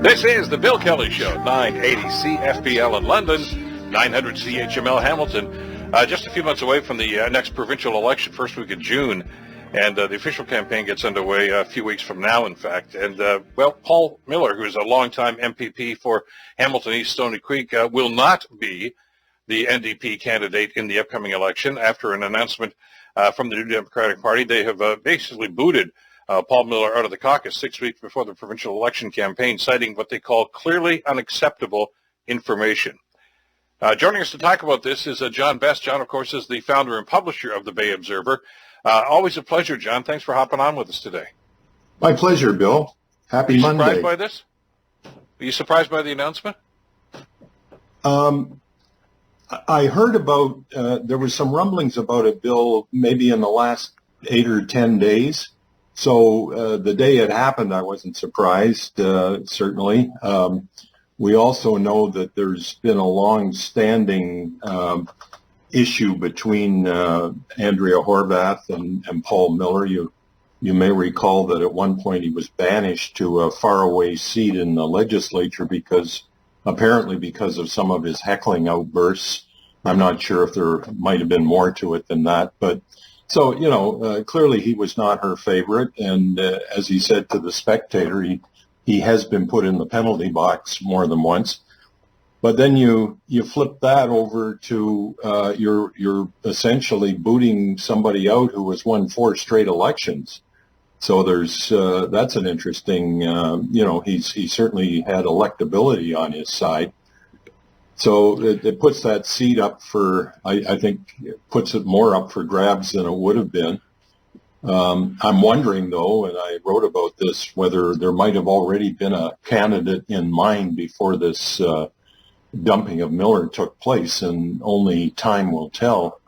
This is the Bill Kelly Show, 980 CFPL in London, 900 CHML Hamilton. Just a few months away from the next provincial election, first week of June, and the official campaign gets underway a few weeks from now, in fact. And, Paul Miller, who is a longtime MPP for Hamilton East Stony Creek, will not be the NDP candidate in the upcoming election. After an announcement from the New Democratic Party, they have basically booted Paul Miller out of the caucus 6 weeks before the provincial election campaign, citing what they call clearly unacceptable information. Joining us to talk about this is John Best. John, of course, is the founder and publisher of the Bay Observer. Always a pleasure, John. Thanks for hopping on with us today. My pleasure, Bill. Happy Monday. Are you surprised by this? Are you surprised by the announcement? I heard about, there was some rumblings about it, Bill, maybe in the last 8 or 10 days. So the day it happened, I wasn't surprised, certainly. We also know that there's been a long-standing issue between Andrea Horvath and Paul Miller. You may recall that at one point he was banished to a faraway seat in the legislature apparently because of some of his heckling outbursts. I'm not sure if there might have been more to it than that, but so, clearly he was not her favorite, and as he said to The Spectator, he has been put in the penalty box more than once. But then you flip that over to you're essentially booting somebody out who has won 4 straight elections. So there's that's an interesting, he certainly had electability on his side. So it puts that seat up for, I think, puts it more up for grabs than it would have been. I'm wondering, though, and I wrote about this, whether there might have already been a candidate in mind before this dumping of Miller took place, and only time will tell.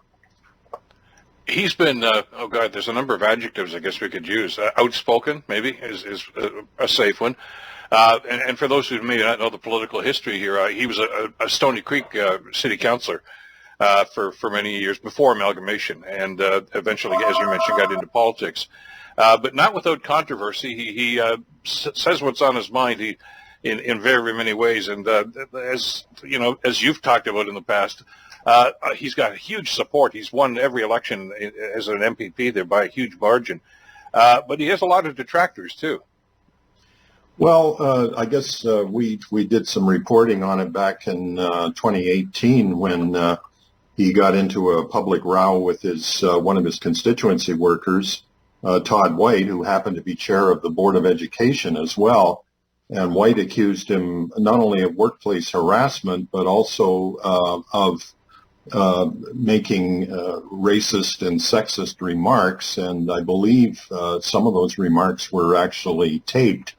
He's been, there's a number of adjectives I guess we could use. Outspoken, maybe, is a safe one. And for those who may not know the political history here, he was a Stony Creek city councillor for many years before amalgamation, and eventually, as you mentioned, got into politics. But not without controversy. He says what's on his mind in very many ways, and as you've talked about in the past, he's got huge support. He's won every election as an MPP there by a huge margin, but he has a lot of detractors too. Well, I guess we did some reporting on it back in 2018 when he got into a public row with one of his constituency workers, Todd White, who happened to be chair of the Board of Education as well. And White accused him not only of workplace harassment, but also of making racist and sexist remarks. And I believe some of those remarks were actually taped.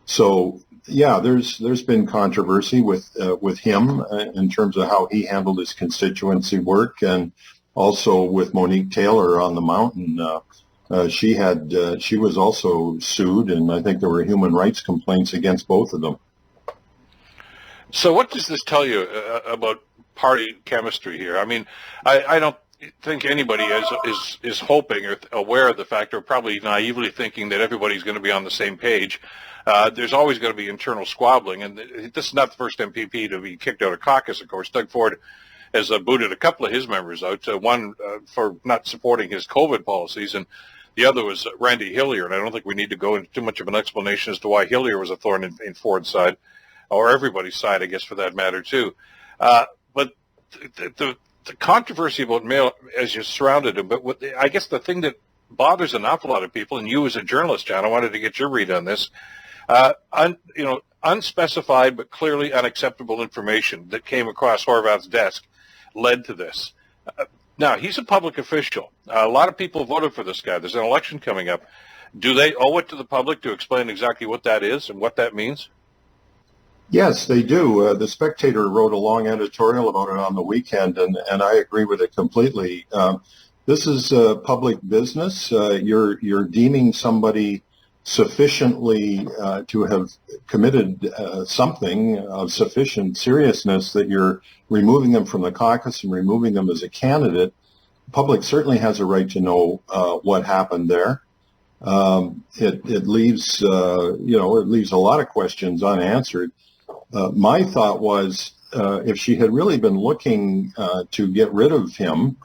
So, yeah, there's been controversy with him in terms of how he handled his constituency work, and also with Monique Taylor on the mountain. She was also sued, and I think there were human rights complaints against both of them. So what does this tell you about party chemistry here? I mean, I don't think anybody is hoping or aware of the fact, or probably naively thinking that everybody's going to be on the same page. There's always going to be internal squabbling, and this is not the first MPP to be kicked out of caucus, of course. Doug Ford has booted a couple of his members out, one for not supporting his COVID policies, and the other was Randy Hillier, and I don't think we need to go into too much of an explanation as to why Hillier was a thorn in Ford's side, or everybody's side, I guess, for that matter, too. But the controversy about Miller, as you surrounded him, but I guess the thing that bothers an awful lot of people, and you as a journalist, John, I wanted to get your read on this, unspecified but clearly unacceptable information that came across Horvath's desk led to this. Now, he's a public official. A lot of people voted for this guy. There's an election coming up. Do they owe it to the public to explain exactly what that is and what that means? Yes, they do. The Spectator wrote a long editorial about it on the weekend, and I agree with it completely. This is public business. You're deeming somebody sufficiently to have committed something of sufficient seriousness that you're removing them from the caucus and removing them as a candidate. The public certainly has a right to know what happened there. it leaves it leaves a lot of questions unanswered. My thought was if she had really been looking to get rid of him,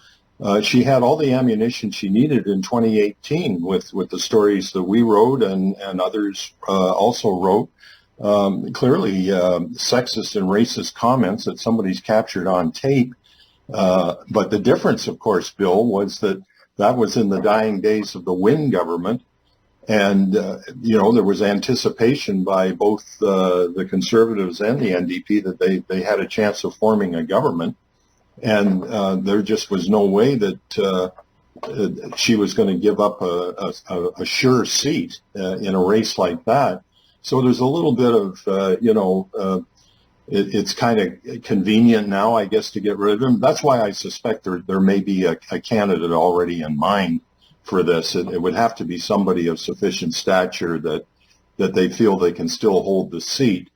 she had all the ammunition she needed in 2018 with the stories that we wrote and others also wrote. Clearly sexist and racist comments that somebody's captured on tape. But the difference, of course, Bill, was that was in the dying days of the Wynne government. And, there was anticipation by both the Conservatives and the NDP that they had a chance of forming a government. And there just was no way that she was going to give up a sure seat in a race like that. So there's a little bit of, it's kind of convenient now, I guess, to get rid of him. That's why I suspect there may be a candidate already in mind for this. It would have to be somebody of sufficient stature that they feel they can still hold the seat.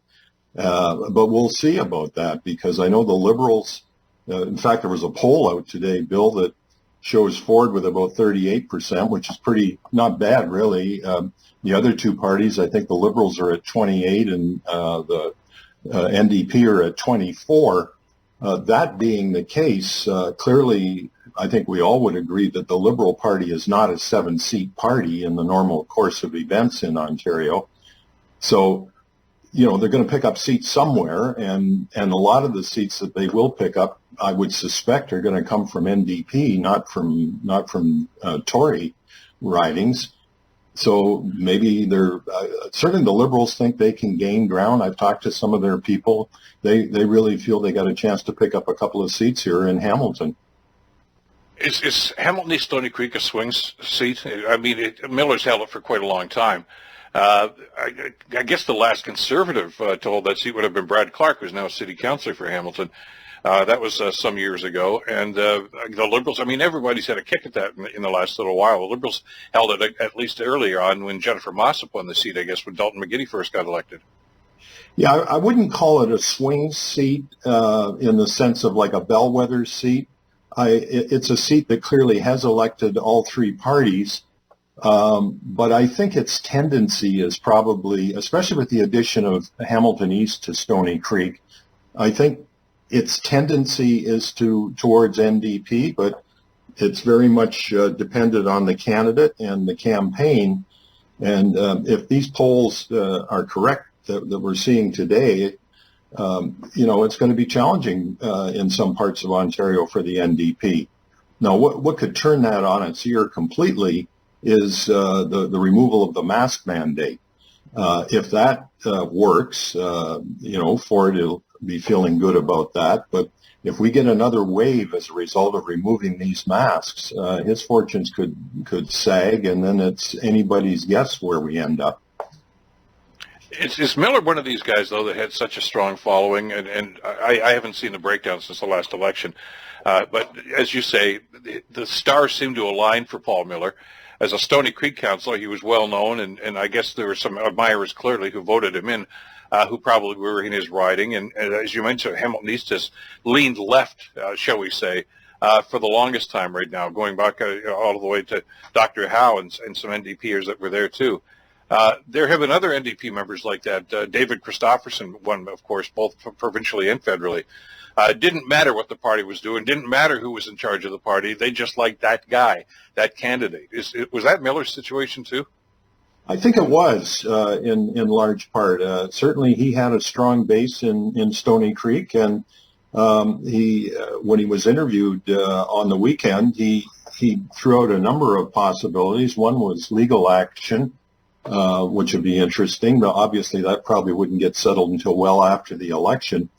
But we'll see about that, because I know the Liberals, in fact, there was a poll out today, Bill, that shows Ford with about 38%, which is pretty not bad, really. The other two parties, I think the Liberals are at 28 and the NDP are at 24. That being the case, clearly, I think we all would agree that the Liberal Party is not a 7-seat party in the normal course of events in Ontario. So, they're going to pick up seats somewhere, and a lot of the seats that they will pick up, I would suspect, are going to come from NDP, not from Tory ridings. So maybe certainly the Liberals think they can gain ground. I've talked to some of their people. They really feel they got a chance to pick up a couple of seats here in Hamilton. Is Hamilton East Stony Creek a swing seat? I mean, Miller's held it for quite a long time. I guess the last Conservative to hold that seat would have been Brad Clark, who's now city councillor for Hamilton. That was some years ago. And the Liberals, I mean, everybody's had a kick at that in the last little while. The Liberals held it at least earlier on when Jennifer Mossop won the seat, I guess, when Dalton McGuinty first got elected. Yeah, I wouldn't call it a swing seat in the sense of like a bellwether seat. It's a seat that clearly has elected all three parties. But I think its tendency is probably, especially with the addition of Hamilton East to Stony Creek, I think its tendency is towards NDP, but it's very much dependent on the candidate and the campaign. And if these polls are correct that we're seeing today, it's going to be challenging in some parts of Ontario for the NDP. Now, what could turn that on its ear completely is the removal of the mask mandate. If that works, Ford will be feeling good about that. But if we get another wave as a result of removing these masks, his fortunes could sag, and then it's anybody's guess where we end up. Is Miller one of these guys, though, that had such a strong following? And I haven't seen the breakdown since the last election. But as you say, the stars seem to align for Paul Miller. As a Stony Creek councillor, he was well known, and I guess there were some admirers clearly who voted him in, who probably were in his riding. And as you mentioned, Hamilton East has leaned left, shall we say, for the longest time right now, going back all the way to Dr. Howe and some NDPers that were there too. There have been other NDP members like that. David Christopherson won, of course, both provincially and federally. It didn't matter what the party was doing. Didn't matter who was in charge of the party. They just liked that guy, that candidate. Was that Miller's situation too? I think it was in large part. Certainly, he had a strong base in Stony Creek, and he when he was interviewed on the weekend, he threw out a number of possibilities. One was legal action, which would be interesting, but obviously that probably wouldn't get settled until well after the election.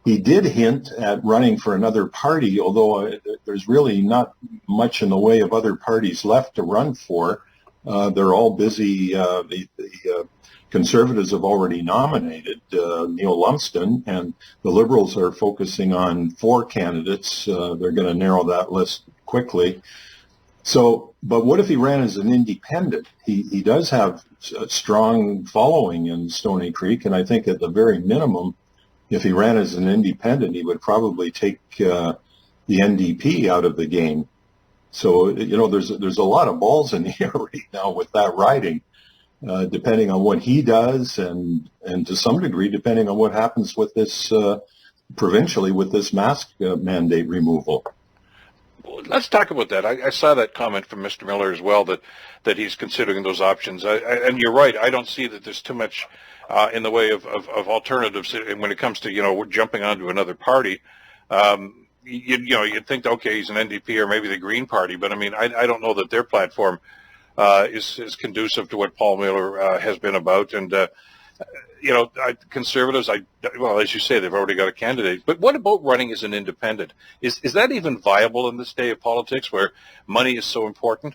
He did hint at running for another party, although there's really not much in the way of other parties left to run for. They're all busy. The Conservatives have already nominated Neil Lumsden, and the Liberals are focusing on 4 candidates. They're going to narrow that list quickly. So, but what if he ran as an independent? He does have a strong following in Stony Creek, and I think at the very minimum, if he ran as an independent, he would probably take the NDP out of the game. So, there's a lot of balls in the air right now with that riding, depending on what he does, and to some degree, depending on what happens with this provincially with this mask mandate removal. Well, let's talk about that. I saw that comment from Mr. Miller as well, that he's considering those options. And you're right. I don't see that there's too much in the way of alternatives when it comes to jumping onto another party. You'd think, okay, he's an NDP or maybe the Green Party, but I mean, I don't know that their platform is conducive to what Paul Miller has been about. And conservatives, as you say, they've already got a candidate. But what about running as an independent? Is that even viable in this day of politics where money is so important?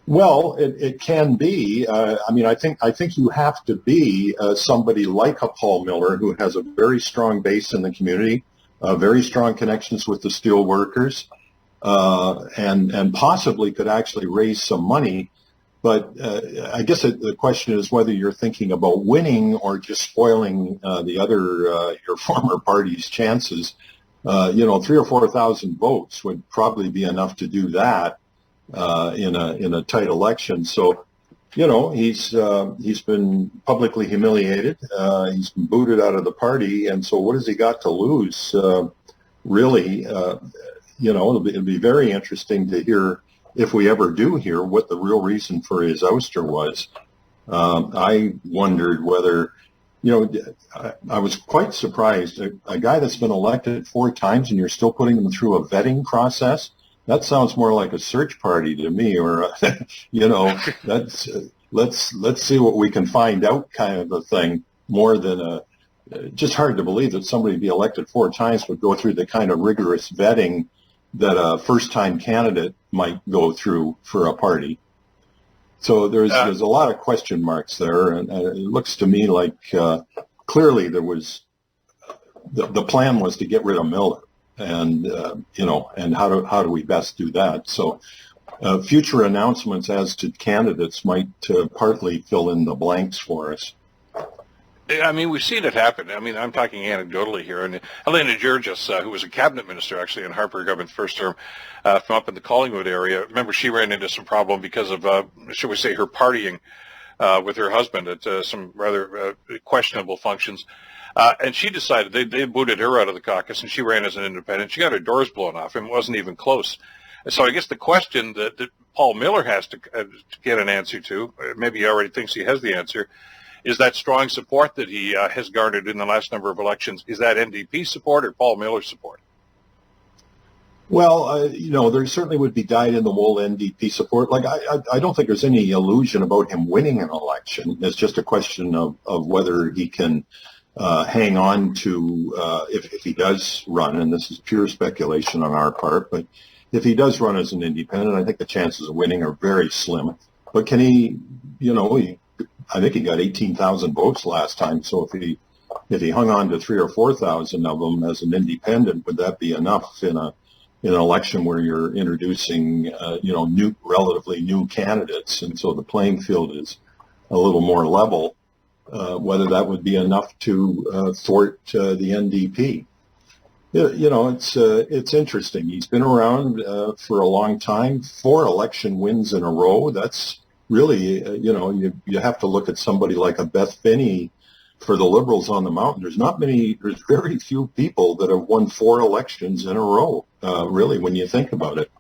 Well, it can be. I think you have to be somebody like a Paul Miller who has a very strong base in the community, very strong connections with the steel workers, and possibly could actually raise some money. But I guess the question is whether you're thinking about winning or just spoiling your former party's chances. 3,000 or 4,000 votes would probably be enough to do that in a tight election. So, he's been publicly humiliated. He's been booted out of the party, and so what has he got to lose? Really, it'll be very interesting to hear, if we ever do hear, what the real reason for his ouster was. I wondered whether, I was quite surprised. A guy that's been elected 4 times and you're still putting him through a vetting process, that sounds more like a search party to me, or, that's let's see what we can find out kind of a thing, more than just hard to believe that somebody be elected 4 times would go through the kind of rigorous vetting that a first-time candidate might go through for a party. So there's a lot of question marks there, and it looks to me like clearly there was the plan was to get rid of Miller, and and how do we best do that? So future announcements as to candidates might partly fill in the blanks for us. I mean, we've seen it happen. I mean, I'm talking anecdotally here. And Helena Georges, who was a cabinet minister, actually, in Harper government's first term, from up in the Collingwood area, remember she ran into some problem because of, shall we say, her partying with her husband at some rather questionable functions. And she decided, they booted her out of the caucus, and she ran as an independent. She got her doors blown off, and it wasn't even close. And so I guess the question that Paul Miller has to get an answer to, maybe he already thinks he has the answer, is that strong support that he has garnered in the last number of elections. Is that NDP support or Paul Miller support? Well, there certainly would be dyed-in-the-wool NDP support. Like, I don't think there's any illusion about him winning an election. It's just a question of whether he can hang on to, if he does run, and this is pure speculation on our part, but if he does run as an independent, I think the chances of winning are very slim. But can he, I think he got 18,000 votes last time. So if he hung on to 3,000 or 4,000 of them as an independent, would that be enough in an election where you're introducing relatively new candidates, and so the playing field is a little more level? Whether that would be enough to thwart the NDP. It's interesting. He's been around for a long time. 4 election wins in a row. That's really, you have to look at somebody like a Beth Finney for the Liberals on the mountain. There's very few people that have won 4 elections in a row, really, when you think about it.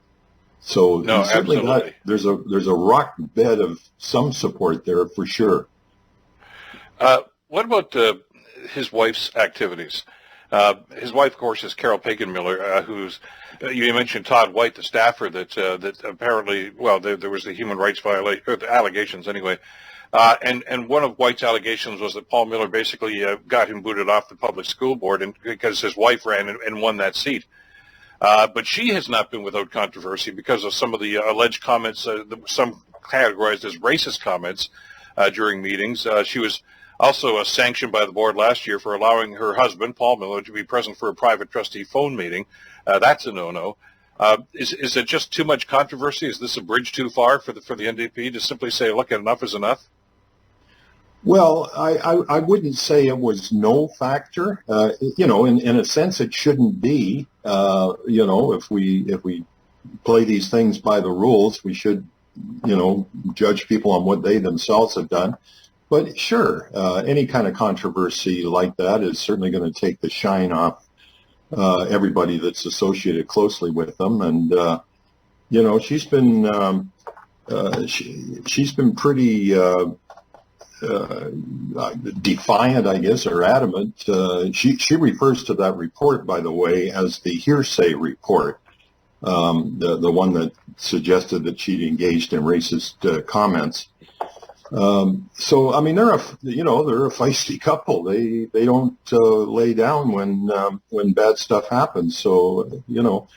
So no, absolutely. There's a rock bed of some support there for sure. What about his wife's activities? His wife, of course, is Carol Pagan-Miller, who's, you mentioned Todd White, the staffer that apparently, there was the human rights violation, or the allegations anyway. And one of White's allegations was that Paul Miller basically got him booted off the public school board because his wife ran and won that seat. But she has not been without controversy because of some of the alleged comments, some categorized as racist comments during meetings. She was also sanctioned by the board last year for allowing her husband, Paul Miller, to be present for a private trustee phone meeting. That's a no-no. Is it just too much controversy? Is this a bridge too far for the NDP to simply say, look, enough is enough? Well, I wouldn't say it was no factor. In a sense, it shouldn't be. If we play these things by the rules. We should, judge people on what they themselves have done. But sure, any kind of controversy like that is certainly going to take the shine off everybody that's associated closely with them. And she's been she's been pretty defiant, I guess, or adamant. She refers to that report, by the way, as the hearsay report, the one that suggested that she'd engaged in racist comments. So I mean, they're a feisty couple. They don't lay down when bad stuff happens. So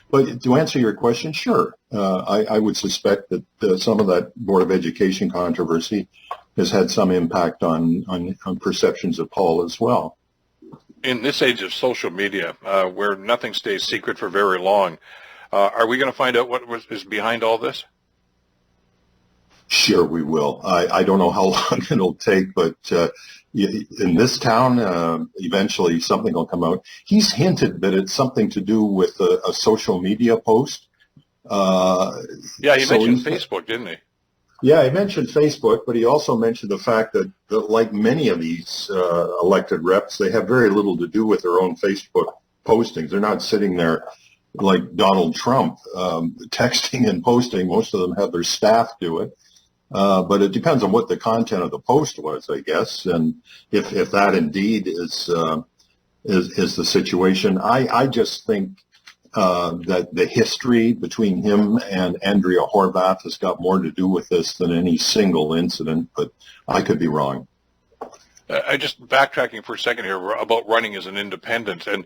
but to answer your question, sure, I would suspect that some of that Board of Education controversy has had some impact on perceptions of Paul as well. In this age of social media, where nothing stays secret for very long, are we going to find out what is behind all this? Sure, we will. I don't know how long it'll take, but in this town, eventually something will come out. He's hinted that it's something to do with a social media post. Yeah, he mentioned Facebook, didn't he? Yeah, he mentioned Facebook, but he also mentioned the fact that like many of these elected reps, they have very little to do with their own Facebook postings. They're not sitting there like Donald Trump texting and posting. Most of them have their staff do it. But it depends on what the content of the post was, I guess, and if that indeed is the situation. I just think that the history between him and Andrea Horvath has got more to do with this than any single incident, but I could be wrong. I just backtracking for a second here about running as an independent, and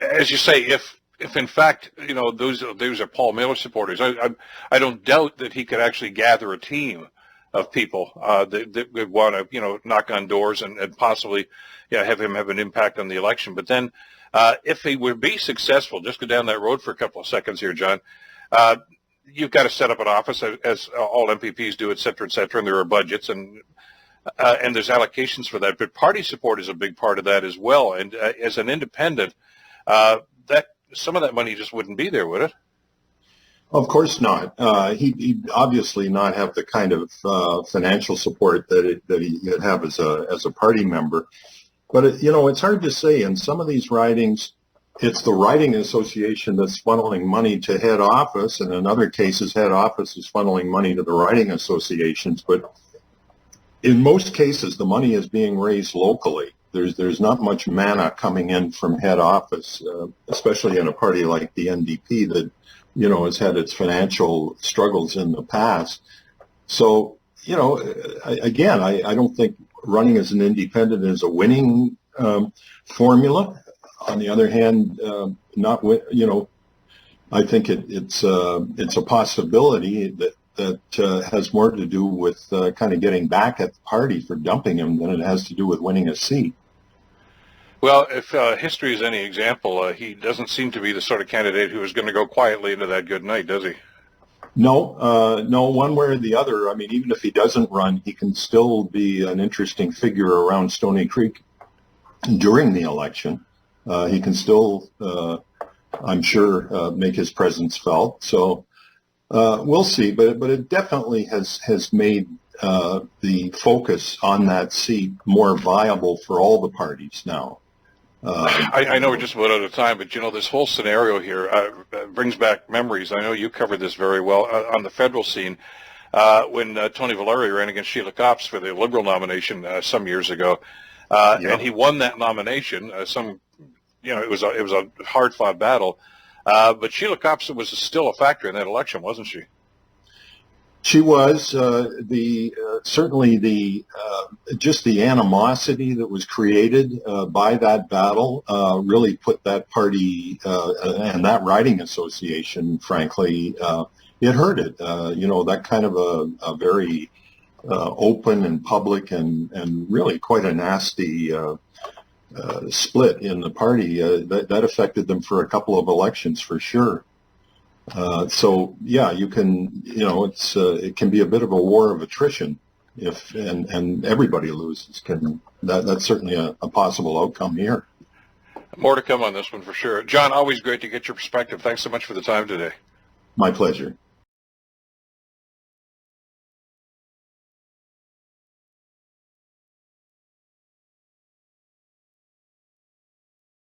as you say, if in fact, those are Paul Miller supporters, I don't doubt that he could actually gather a team of people that would want to, knock on doors and possibly, have him have an impact on the election. But then, if he would be successful, just go down that road for a couple of seconds here, John. You've got to set up an office, as all MPPs do, et cetera, and there are budgets and there's allocations for that. But party support is a big part of that as well. And as an independent, that some of that money just wouldn't be there, would it? Of course not. He'd obviously not have the kind of financial support that he'd have as a party member. But it's hard to say. In some of these ridings, it's the riding association that's funneling money to head office, and in other cases, head office is funneling money to the riding associations. But in most cases, the money is being raised locally. There's not much mana coming in from head office, especially in a party like the NDP that has had its financial struggles in the past. So, again, I don't think running as an independent is a winning formula. On the other hand, I think it's a possibility that has more to do with kind of getting back at the party for dumping him than it has to do with winning a seat. Well, if history is any example, he doesn't seem to be the sort of candidate who is going to go quietly into that good night, does he? No, one way or the other. I mean, even if he doesn't run, he can still be an interesting figure around Stony Creek during the election. He can still, I'm sure, make his presence felt. So we'll see. But it definitely has made the focus on that seat more viable for all the parties now. I know we're just about out of time, but this whole scenario here brings back memories. I know you covered this very well on the federal scene when Tony Valerio ran against Sheila Copps for the Liberal nomination some years ago, and he won that nomination. It was a hard-fought battle, but Sheila Copps was still a factor in that election, wasn't she? She was certainly just the animosity that was created by that battle really put that party and that riding association, frankly, it hurt it. That kind of a very open and public and really quite a nasty split in the party that affected them for a couple of elections for sure. So yeah, you can, it can be a bit of a war of attrition and everybody loses. That's certainly a possible outcome here. More to come on this one for sure. John, always great to get your perspective. Thanks so much for the time today. My pleasure.